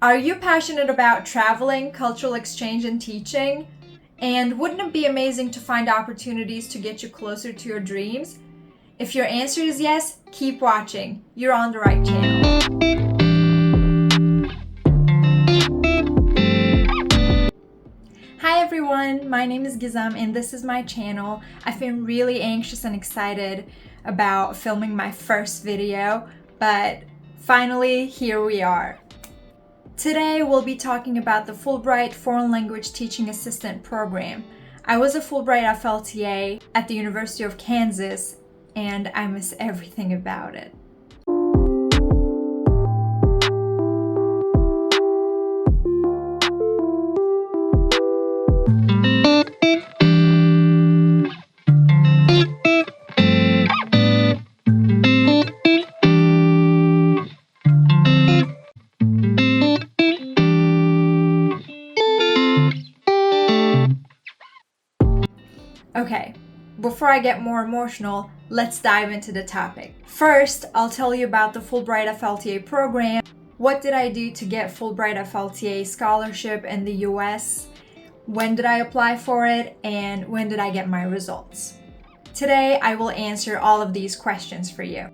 Are you passionate about traveling, cultural exchange, and teaching? And wouldn't it be amazing to find opportunities to get you closer to your dreams? If your answer is yes, keep watching. You're on the right channel. Hi everyone, my name is Gizem and this is my channel. I've been really anxious and excited about filming my first video, but finally here we are. Today we'll be talking about the Fulbright Foreign Language Teaching Assistant Program. I was a Fulbright FLTA at the University of Kansas and I miss everything about it. Okay, before I get more emotional, let's dive into the topic. First, I'll tell you about the Fulbright FLTA program. What did I do to get Fulbright FLTA scholarship in the US? When did I apply for it? And when did I get my results? Today, I will answer all of these questions for you.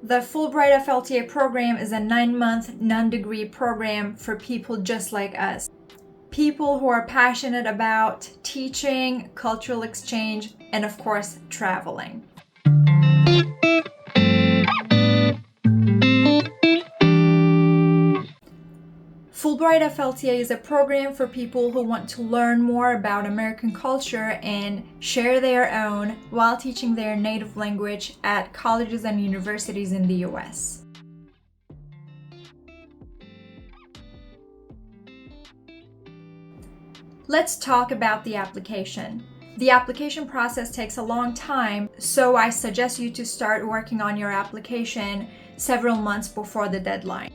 The Fulbright FLTA program is a 9-month non-degree program for people just like us. People who are passionate about teaching, cultural exchange, and of course, traveling. Fulbright FLTA is a program for people who want to learn more about American culture and share their own while teaching their native language at colleges and universities in the US. Let's talk about the application. The application process takes a long time, so I suggest you to start working on your application several months before the deadline.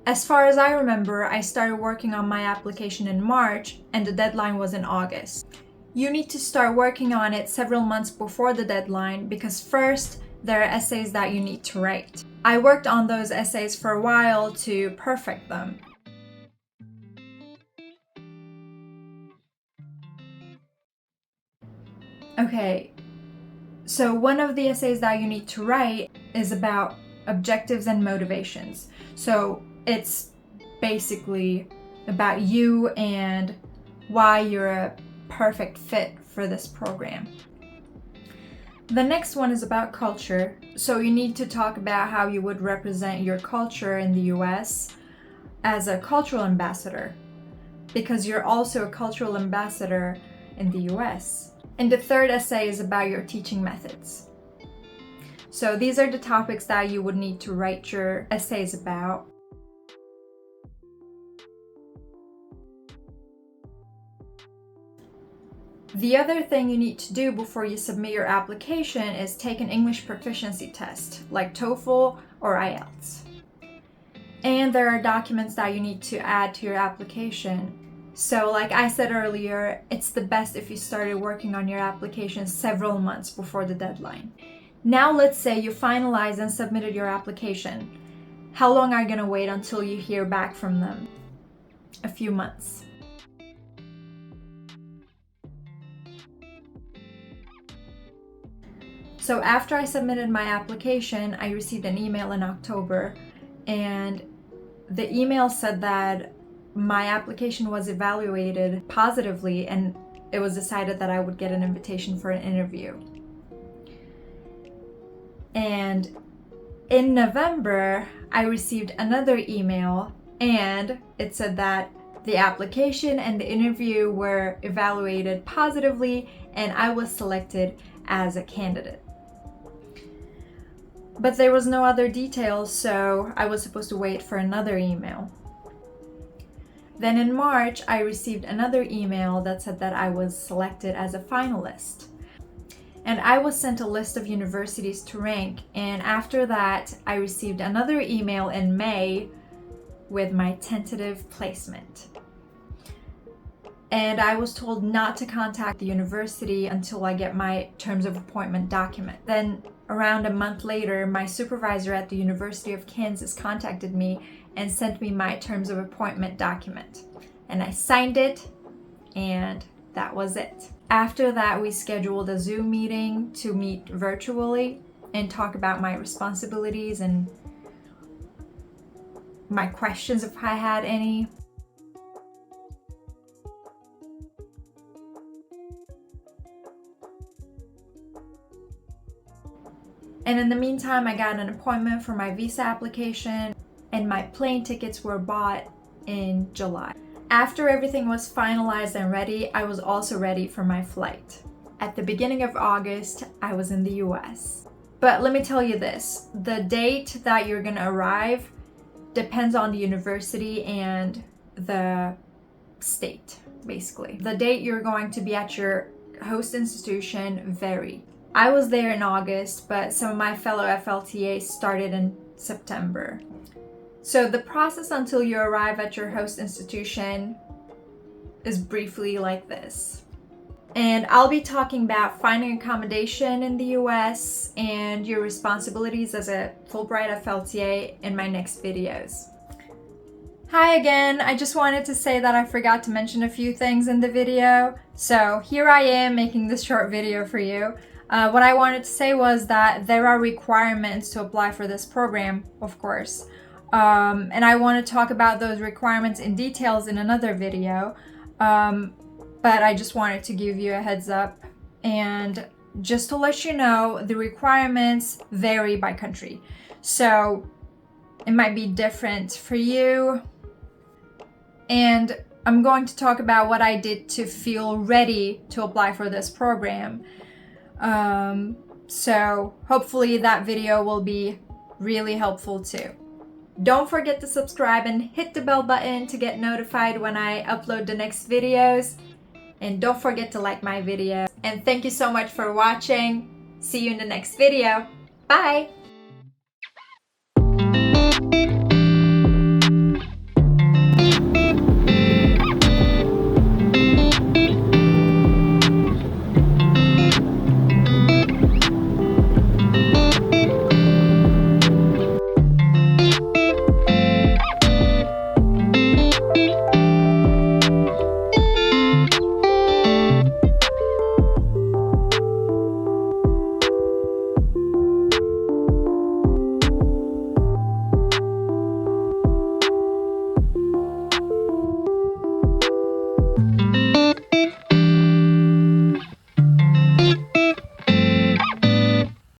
As far as I remember, I started working on my application in March and the deadline was in August. You need to start working on it several months before the deadline because first, there are essays that you need to write. I worked on those essays for a while to perfect them. Okay, so one of the essays that you need to write is about objectives and motivations. So it's basically about you and why you're a perfect fit for this program. The next one is about culture. So you need to talk about how you would represent your culture in the US as a cultural ambassador, because you're also a cultural ambassador in the US. And the third essay is about your teaching methods. So these are the topics that you would need to write your essays about. The other thing you need to do before you submit your application is take an English proficiency test, like TOEFL or IELTS. And there are documents that you need to add to your application. So like I said earlier, it's the best if you started working on your application several months before the deadline. Now let's say you finalized and submitted your application. How long are you going to wait until you hear back from them? A few months. So after I submitted my application, I received an email in October, and the email said that my application was evaluated positively and it was decided that I would get an invitation for an interview. And in November, I received another email and it said that the application and the interview were evaluated positively and I was selected as a candidate. But there was no other details, so I was supposed to wait for another email. Then in March, I received another email that said that I was selected as a finalist. And I was sent a list of universities to rank, and after that, I received another email in May with my tentative placement. and I was told not to contact the university until I get my terms of appointment document. Then around a month later, my supervisor at the University of Kansas contacted me and sent me my terms of appointment document. And I signed it, and that was it. After that, we scheduled a Zoom meeting to meet virtually and talk about my responsibilities and my questions if I had any. And in the meantime, I got an appointment for my visa application, and my plane tickets were bought in July. After everything was finalized and ready, I was also ready for my flight. At the beginning of August, I was in the US. But let me tell you this, the date that you're gonna arrive depends on the university and the state, basically. The date you're going to be at your host institution vary. I was there in August, but some of my fellow FLTAs started in September. So the process until you arrive at your host institution is briefly like this. And I'll be talking about finding accommodation in the US and your responsibilities as a Fulbright FLTA in my next videos. Hi again, I just wanted to say that I forgot to mention a few things in the video. So here I am making this short video for you. What I wanted to say was that there are requirements to apply for this program, of course. And I want to talk about those requirements in details in another video. But I just wanted to give you a heads up. And just to let you know, the requirements vary by country. So it might be different for you. And I'm going to talk about what I did to feel ready to apply for this program. So hopefully that video will be really helpful too. Don't forget to subscribe and hit the bell button to get notified when I upload the next videos. And don't forget to like my video. And thank you so much for watching. See you in the next video. Bye!